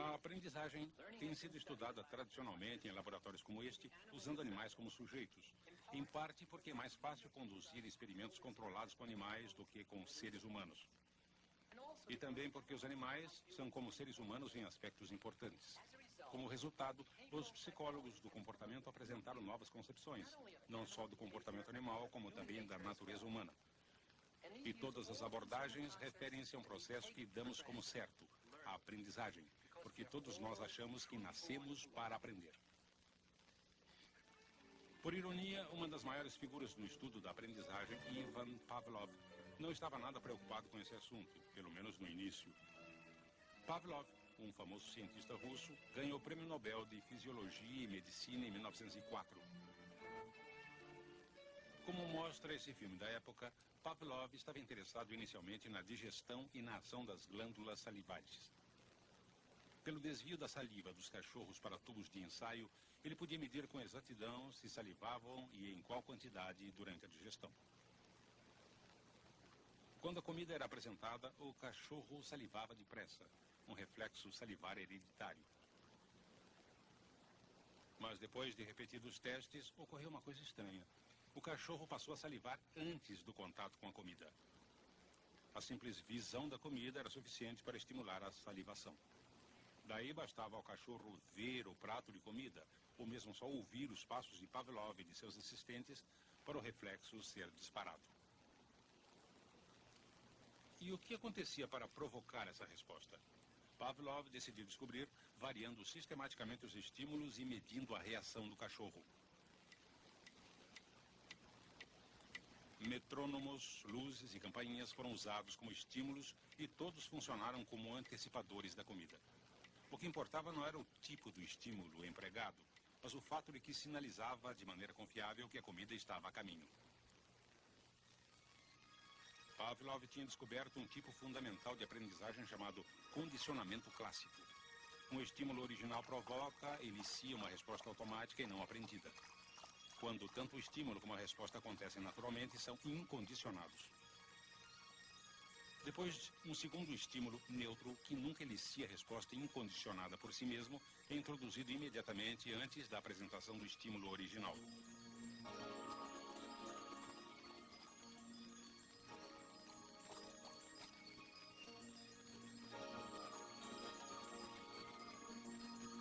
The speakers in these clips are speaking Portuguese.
A aprendizagem tem sido estudada tradicionalmente em laboratórios como este, usando animais como sujeitos, em parte porque é mais fácil conduzir experimentos controlados com animais do que com seres humanos. E também porque os animais são como seres humanos em aspectos importantes. Como resultado, os psicólogos do comportamento apresentaram novas concepções, não só do comportamento animal, como também da natureza humana. E todas as abordagens referem-se a um processo que damos como certo, a aprendizagem, porque todos nós achamos que nascemos para aprender. Por ironia, uma das maiores figuras no estudo da aprendizagem, Ivan Pavlov, não estava nada preocupado com esse assunto, pelo menos no início. Pavlov, um famoso cientista russo, ganhou o Prêmio Nobel de Fisiologia e Medicina em 1904. Como mostra esse filme da época, Pavlov estava interessado inicialmente na digestão e na ação das glândulas salivares. Pelo desvio da saliva dos cachorros para tubos de ensaio, ele podia medir com exatidão se salivavam e em qual quantidade durante a digestão. Quando a comida era apresentada, o cachorro salivava depressa, um reflexo salivar hereditário. Mas depois de repetidos testes, ocorreu uma coisa estranha. O cachorro passou a salivar antes do contato com a comida. A simples visão da comida era suficiente para estimular a salivação. Daí bastava ao cachorro ver o prato de comida, ou mesmo só ouvir os passos de Pavlov e de seus assistentes, para o reflexo ser disparado. E o que acontecia para provocar essa resposta? Pavlov decidiu descobrir, variando sistematicamente os estímulos e medindo a reação do cachorro. Metrônomos, luzes e campainhas foram usados como estímulos e todos funcionaram como antecipadores da comida. O que importava não era o tipo do estímulo empregado, mas o fato de que sinalizava de maneira confiável que a comida estava a caminho. Pavlov tinha descoberto um tipo fundamental de aprendizagem chamado condicionamento clássico. Um estímulo original provoca, inicia uma resposta automática e não aprendida. Quando tanto o estímulo como a resposta acontecem naturalmente, são incondicionados. Depois, um segundo estímulo neutro, que nunca inicia resposta incondicionada por si mesmo, é introduzido imediatamente antes da apresentação do estímulo original.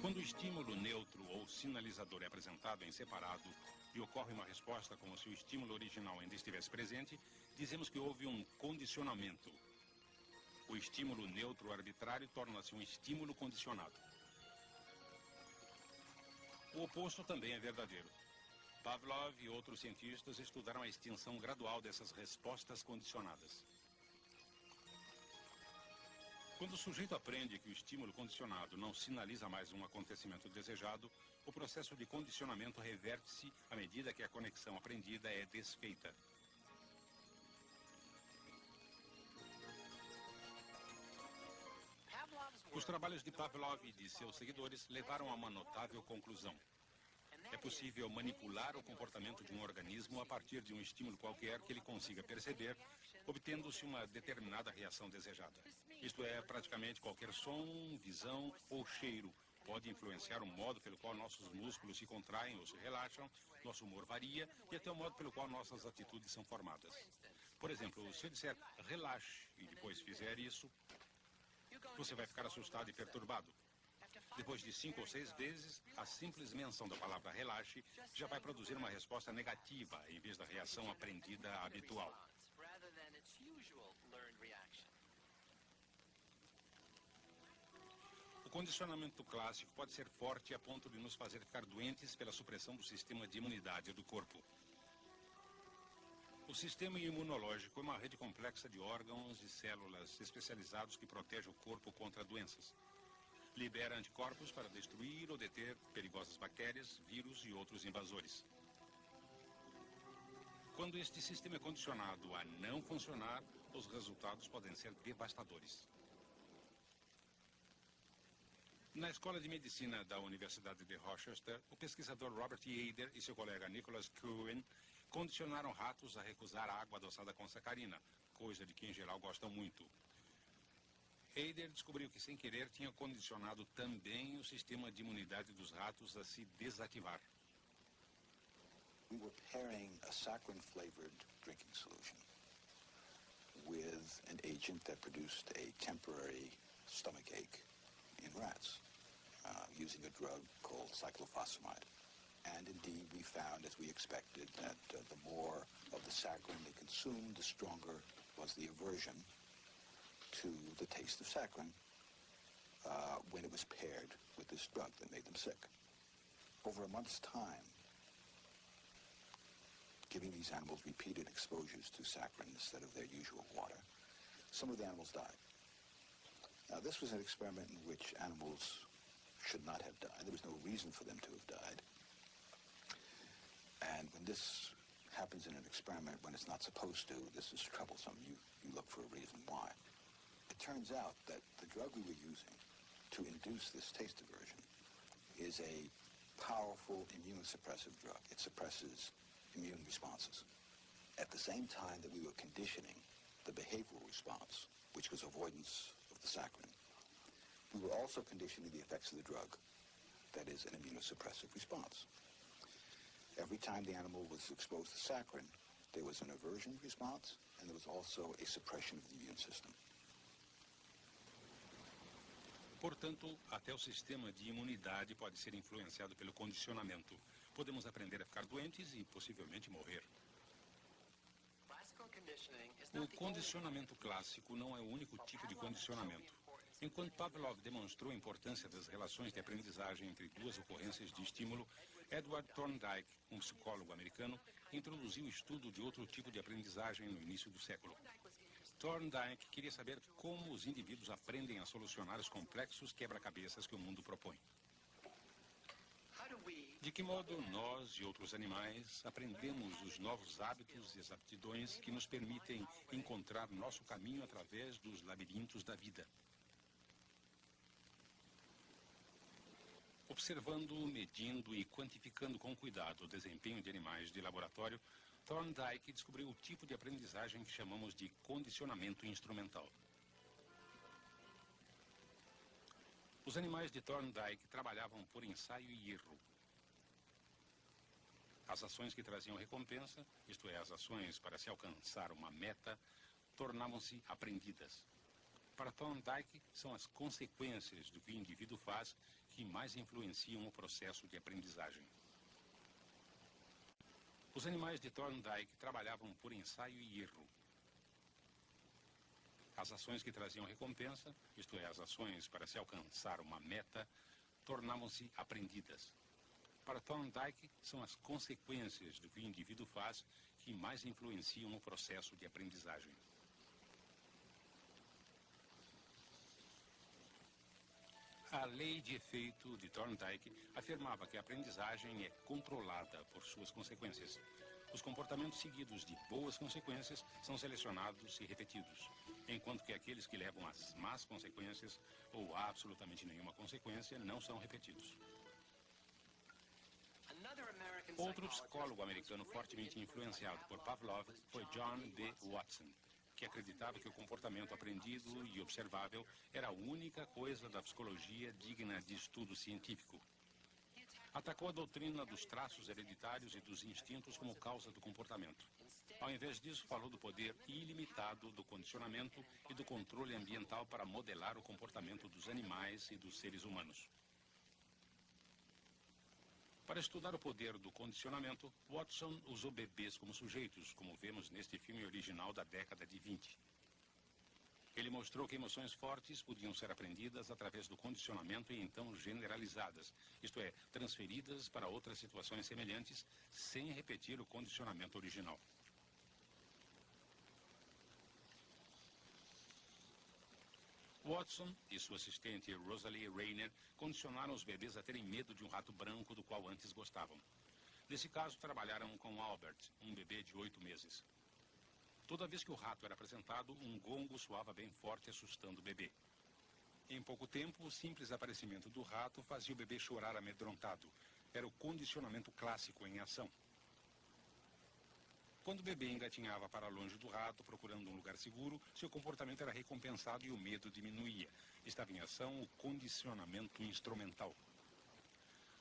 Quando o estímulo neutro ou sinalizador é apresentado em separado e ocorre uma resposta como se o estímulo original ainda estivesse presente, dizemos que houve um condicionamento. O estímulo neutro arbitrário torna-se um estímulo condicionado. O oposto também é verdadeiro. Pavlov e outros cientistas estudaram a extinção gradual dessas respostas condicionadas. Quando o sujeito aprende que o estímulo condicionado não sinaliza mais um acontecimento desejado, o processo de condicionamento reverte-se à medida que a conexão aprendida é desfeita. Os trabalhos de Pavlov e de seus seguidores levaram a uma notável conclusão. É possível manipular o comportamento de um organismo a partir de um estímulo qualquer que ele consiga perceber, obtendo-se uma determinada reação desejada. Isto é, praticamente qualquer som, visão ou cheiro pode influenciar o modo pelo qual nossos músculos se contraem ou se relaxam, nosso humor varia e até o modo pelo qual nossas atitudes são formadas. Por exemplo, se eu disser relaxe e depois fizer isso, você vai ficar assustado e perturbado. Depois de 5 ou 6 vezes, a simples menção da palavra relaxe já vai produzir uma resposta negativa em vez da reação aprendida habitual. O condicionamento clássico pode ser forte a ponto de nos fazer ficar doentes pela supressão do sistema de imunidade do corpo. O sistema imunológico é uma rede complexa de órgãos e células especializados que protege o corpo contra doenças. Libera anticorpos para destruir ou deter perigosas bactérias, vírus e outros invasores. Quando este sistema é condicionado a não funcionar, os resultados podem ser devastadores. Na Escola de Medicina da Universidade de Rochester, o pesquisador Robert Yader e seu colega Nicholas Cohen condicionaram ratos a recusar a água adoçada com sacarina, coisa de que em geral gostam muito. Eder descobriu que, sem querer, tinha condicionado também o sistema de imunidade dos ratos a se desativar. We were pairing a saccharin-flavored drinking solution with an agent that produced a temporary stomach ache in rats, using a drug called cyclophosphamide. And indeed, we found, as we expected, that the more of the saccharin they consumed, the stronger was the aversion to the taste of saccharin when it was paired with this drug that made them sick. Over a month's time, giving these animals repeated exposures to saccharin instead of their usual water, some of the animals died. Now, this was an experiment in which animals should not have died. There was no reason for them to have died. And when this happens in an experiment when it's not supposed to, this is troublesome. You look for a reason why. It turns out that the drug we were using to induce this taste aversion is a powerful immunosuppressive drug. It suppresses immune responses. At the same time that we were conditioning the behavioral response, which was avoidance of the saccharin, we were also conditioning the effects of the drug, that is, an immunosuppressive response. Every time the animal was exposed to saccharin, there was an aversion response, and there was also a suppression of the immune system. Portanto, até o sistema de imunidade pode ser influenciado pelo condicionamento. Podemos aprender a ficar doentes e possivelmente morrer. O condicionamento clássico não é o único tipo de condicionamento. Enquanto Pavlov demonstrou a importância das relações de aprendizagem entre duas ocorrências de estímulo, Edward Thorndike, um psicólogo americano, introduziu o estudo de outro tipo de aprendizagem no início do século. Thorndike queria saber como os indivíduos aprendem a solucionar os complexos quebra-cabeças que o mundo propõe. De que modo nós e outros animais aprendemos os novos hábitos e as aptidões que nos permitem encontrar nosso caminho através dos labirintos da vida? Observando, medindo e quantificando com cuidado o desempenho de animais de laboratório, Thorndike descobriu o tipo de aprendizagem que chamamos de condicionamento instrumental. Os animais de Thorndike trabalhavam por ensaio e erro. As ações que traziam recompensa, isto é, as ações para se alcançar uma meta, tornavam-se aprendidas. Para Thorndike, são as consequências do que o indivíduo faz que mais influenciam o processo de aprendizagem. Os animais de Thorndike trabalhavam por ensaio e erro. As ações que traziam recompensa, isto é, as ações para se alcançar uma meta, tornavam-se aprendidas. Para Thorndike, são as consequências do que o indivíduo faz que mais influenciam o processo de aprendizagem. A lei de efeito de Thorndike afirmava que a aprendizagem é controlada por suas consequências. Os comportamentos seguidos de boas consequências são selecionados e repetidos, enquanto que aqueles que levam às más consequências ou a absolutamente nenhuma consequência não são repetidos. Outro psicólogo americano fortemente influenciado por Pavlov foi John D. Watson, que acreditava que o comportamento aprendido e observável era a única coisa da psicologia digna de estudo científico. Atacou a doutrina dos traços hereditários e dos instintos como causa do comportamento. Ao invés disso, falou do poder ilimitado do condicionamento e do controle ambiental para modelar o comportamento dos animais e dos seres humanos. Para estudar o poder do condicionamento, Watson usou bebês como sujeitos, como vemos neste filme original da década de 20. Ele mostrou que emoções fortes podiam ser aprendidas através do condicionamento e então generalizadas, isto é, transferidas para outras situações semelhantes, sem repetir o condicionamento original. Watson e sua assistente Rosalie Rayner condicionaram os bebês a terem medo de um rato branco do qual antes gostavam. Nesse caso, trabalharam com Albert, um bebê de 8 meses. Toda vez que o rato era apresentado, um gongo soava bem forte, assustando o bebê. Em pouco tempo, o simples aparecimento do rato fazia o bebê chorar amedrontado. Era o condicionamento clássico em ação. Quando o bebê engatinhava para longe do rato, procurando um lugar seguro, seu comportamento era recompensado e o medo diminuía. Estava em ação o condicionamento instrumental.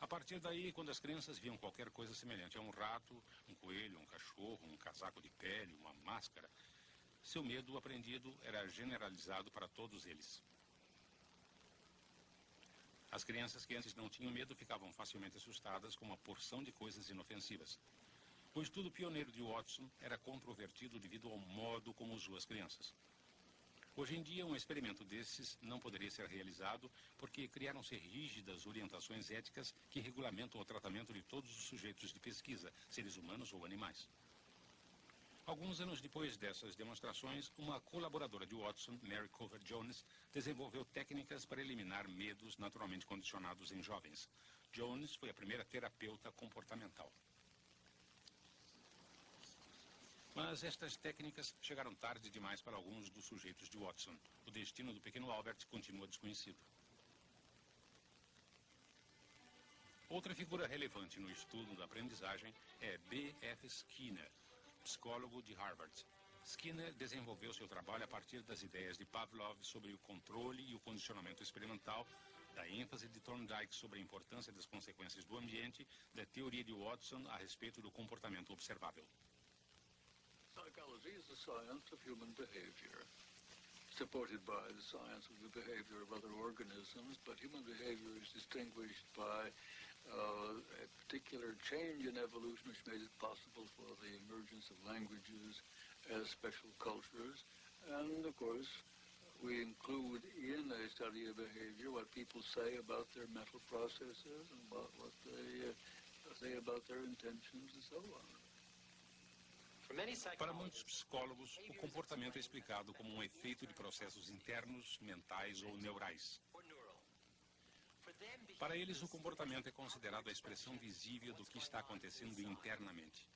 A partir daí, quando as crianças viam qualquer coisa semelhante a um rato, um coelho, um cachorro, um casaco de pele, uma máscara, seu medo aprendido era generalizado para todos eles. As crianças que antes não tinham medo ficavam facilmente assustadas com uma porção de coisas inofensivas. O estudo pioneiro de Watson era controvertido devido ao modo como usou as crianças. Hoje em dia, um experimento desses não poderia ser realizado porque criaram-se rígidas orientações éticas que regulamentam o tratamento de todos os sujeitos de pesquisa, seres humanos ou animais. Alguns anos depois dessas demonstrações, uma colaboradora de Watson, Mary Cover Jones, desenvolveu técnicas para eliminar medos naturalmente condicionados em jovens. Jones foi a primeira terapeuta comportamental. Mas estas técnicas chegaram tarde demais para alguns dos sujeitos de Watson. O destino do pequeno Albert continua desconhecido. Outra figura relevante no estudo da aprendizagem é B.F. Skinner, psicólogo de Harvard. Skinner desenvolveu seu trabalho a partir das ideias de Pavlov sobre o controle e o condicionamento experimental, da ênfase de Thorndike sobre a importância das consequências do ambiente, da teoria de Watson a respeito do comportamento observável. Psychology is the science of human behavior, supported by the science of the behavior of other organisms, but human behavior is distinguished by a particular change in evolution which made it possible for the emergence of languages as special cultures. And of course, we include in a study of behavior what people say about their mental processes and about what they say about their intentions and so on. Para muitos psicólogos, o comportamento é explicado como um efeito de processos internos, mentais ou neurais. Para eles, o comportamento é considerado a expressão visível do que está acontecendo internamente.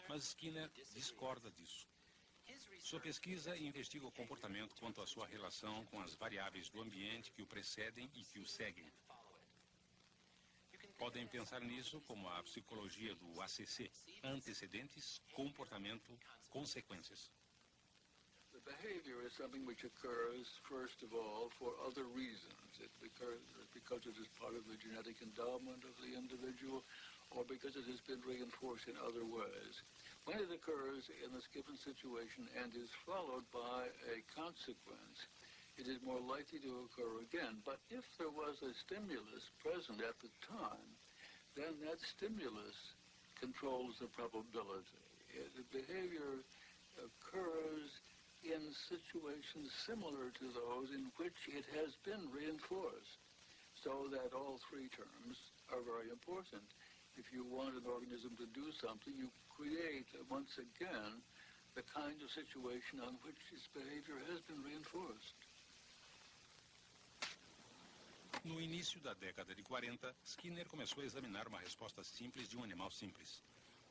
Mas Skinner discorda disso. Sua pesquisa investiga o comportamento quanto à sua relação com as variáveis do ambiente que o precedem e que o seguem. Podem pensar nisso como a psicologia do ACC, antecedentes, comportamento, consequências. The behavior is something which occurs, first of all, for other reasons. It occurs because it is part of the genetic endowment of the individual or because it has been reinforced in other ways. When it occurs in this given situation and is followed by a consequence, it is more likely to occur again. But if there was a stimulus present at the time, then that stimulus controls the probability. The behavior occurs in situations similar to those in which it has been reinforced, so that all three terms are very important. If you want an organism to do something, you create, once again, the kind of situation on which its behavior has been reinforced. No início da década de 40, Skinner começou a examinar uma resposta simples de um animal simples.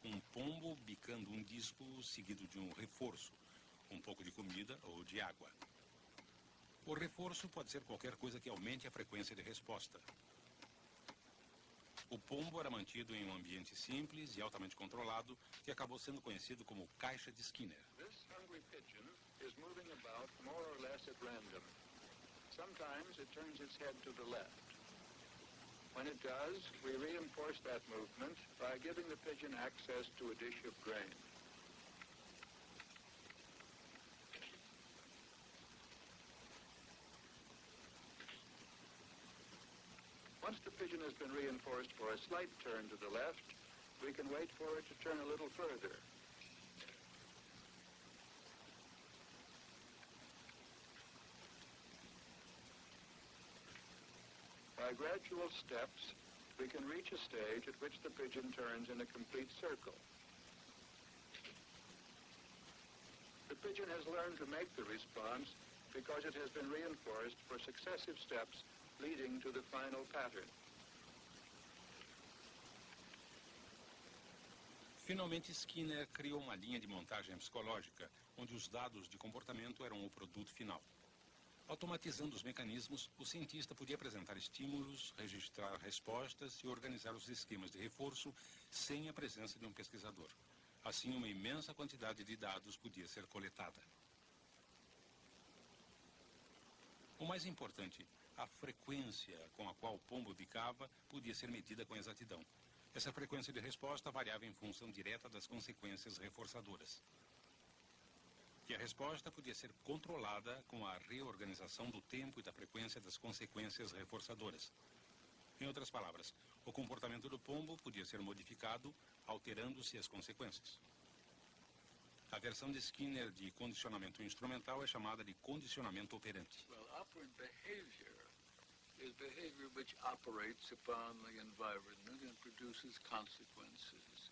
Um pombo bicando um disco seguido de um reforço, um pouco de comida ou de água. O reforço pode ser qualquer coisa que aumente a frequência de resposta. O pombo era mantido em um ambiente simples e altamente controlado, que acabou sendo conhecido como caixa de Skinner. This hungry pigeon is moving about more or less at random. Sometimes it turns its head to the left. When it does, we reinforce that movement by giving the pigeon access to a dish of grain. Once the pigeon has been reinforced for a slight turn to the left, we can wait for it to turn a little further. By gradual steps, we can reach a stage at which the pigeon turns in a complete circle. The pigeon has learned to make the response because it has been reinforced for successive steps leading to the final pattern. Finalmente, Skinner criou uma linha de montagem psicológica, onde os dados de comportamento eram o produto final. Automatizando os mecanismos, o cientista podia apresentar estímulos, registrar respostas e organizar os esquemas de reforço sem a presença de um pesquisador. Assim, uma imensa quantidade de dados podia ser coletada. O mais importante, a frequência com a qual o pombo bicava podia ser medida com exatidão. Essa frequência de resposta variava em função direta das consequências reforçadoras. E a resposta podia ser controlada com a reorganização do tempo e da frequência das consequências reforçadoras. Em outras palavras, o comportamento do pombo podia ser modificado, alterando-se as consequências. A versão de Skinner de condicionamento instrumental é chamada de condicionamento operante. Well, operant behavior is behavior which operates upon the environment and produces consequences.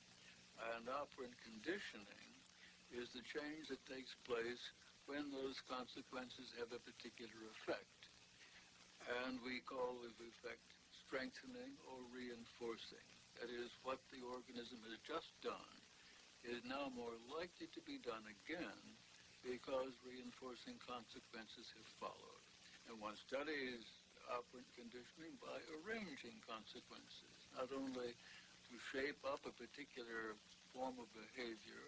And operant conditioning is the change that takes place when those consequences have a particular effect. And we call the effect strengthening or reinforcing. That is, what the organism has just done is now more likely to be done again because reinforcing consequences have followed. And one studies operant conditioning by arranging consequences, not only to shape up a particular form of behavior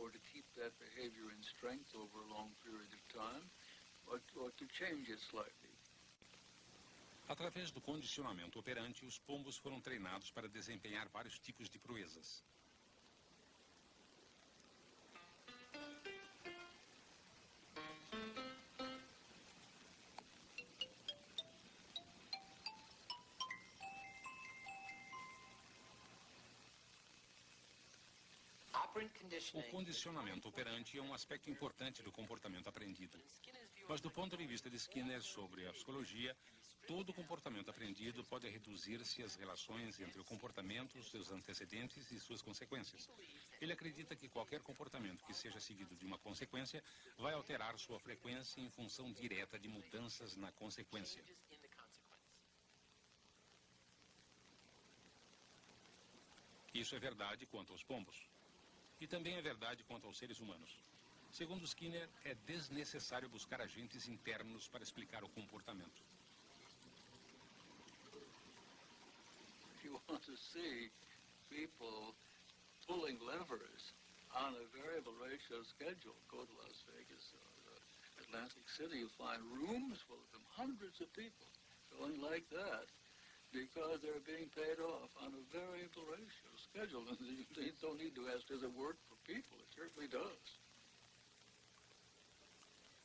or to keep that behavior in strength over a long period of time, or to change it slightly. Através do condicionamento operante, os pombos foram treinados para desempenhar vários tipos de proezas. O condicionamento operante é um aspecto importante do comportamento aprendido. Mas do ponto de vista de Skinner sobre a psicologia, todo comportamento aprendido pode reduzir-se às relações entre o comportamento, seus antecedentes e suas consequências. Ele acredita que qualquer comportamento que seja seguido de uma consequência vai alterar sua frequência em função direta de mudanças na consequência. Isso é verdade quanto aos pombos. E também é verdade quanto aos seres humanos. Segundo Skinner, é desnecessário buscar agentes internos para explicar o comportamento. If you want to see people pulling levers on a variable ratio schedule, go to Las Vegas or Atlantic City, you'll find rooms full of them, hundreds of people going like that, because they're being paid off on a variable ratio schedule. And you don't need to ask, does it work for people? It certainly does.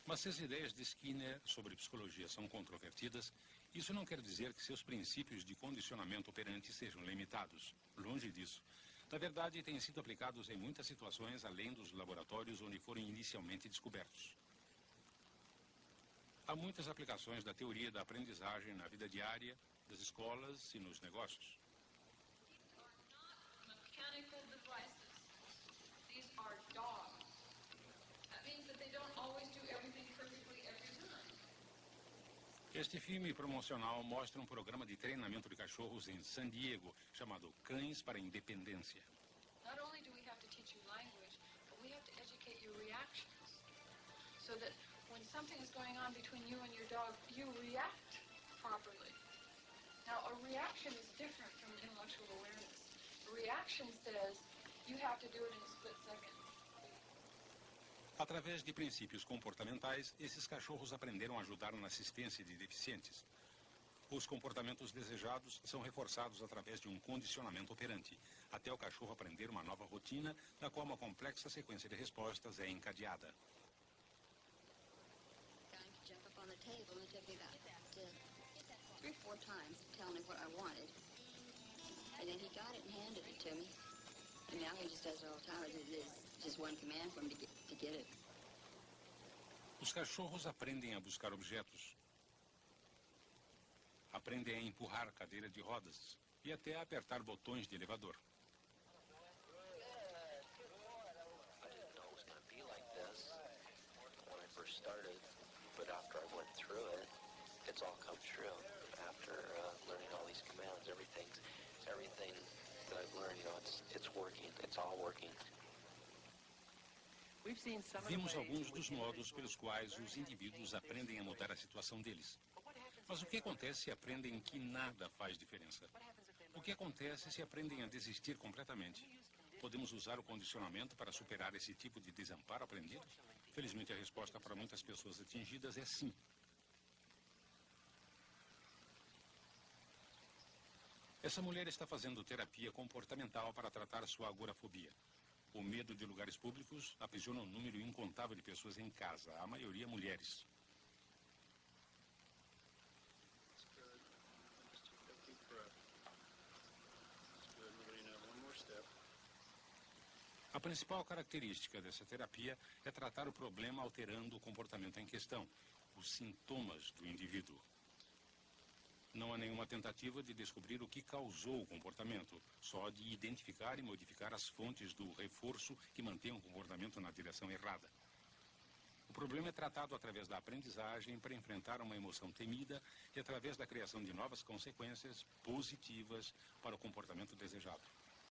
Mas se as ideias de Skinner sobre psicologia são controvertidas, isso não quer dizer que seus princípios de condicionamento operante sejam limitados. Longe disso. Na verdade, têm sido aplicados em muitas situações além dos laboratórios onde foram inicialmente descobertos. Há muitas aplicações da teoria da aprendizagem na vida diária, das escolas e nos negócios. Mechanical devices. These are dogs. That means that they don't always do everything perfectly every time. Este filme promocional mostra um programa de treinamento de cachorros em San Diego, chamado Cães para a Independência. Not only do we have to teach you language, but we have to educate your reactions. So that when something is going on between you and your dog, you react properly. Now, a reaction is different from intellectual awareness. A reaction says you have to do it in a split second. Através de princípios comportamentais, esses cachorros aprenderam a ajudar na assistência de deficientes. Os comportamentos desejados são reforçados através de um condicionamento operante, até o cachorro aprender uma nova rotina, na qual uma complexa sequência de respostas é encadeada. Jump up on the table, and it took me about 3 or 4 times to tell me what I wanted. And then he got it and handed it to me. And now he just does it all the time. It's just one command for him to get it. Os cachorros aprendem a buscar objetos. Aprendem a empurrar cadeira de rodas e até a apertar botões de elevador. I didn't know it was going to be like this when I first started, but after I went through it, it's all come true. After learning all these commands, everything that I've learned, it's working. It's all working. Vimos alguns dos modos pelos quais os indivíduos aprendem a mudar a situação deles. Mas o que acontece se aprendem que nada faz diferença? O que acontece se aprendem a desistir completamente? Podemos usar o condicionamento para superar esse tipo de desamparo aprendido? Felizmente, a resposta para muitas pessoas atingidas é sim. Essa mulher está fazendo terapia comportamental para tratar sua agorafobia. O medo de lugares públicos aprisiona um número incontável de pessoas em casa, a maioria mulheres. A principal característica dessa terapia é tratar o problema alterando o comportamento em questão, os sintomas do indivíduo. Não há nenhuma tentativa de descobrir o que causou o comportamento, só de identificar e modificar as fontes do reforço que mantém o comportamento na direção errada. O problema é tratado através da aprendizagem para enfrentar uma emoção temida e através da criação de novas consequências positivas para o comportamento desejado.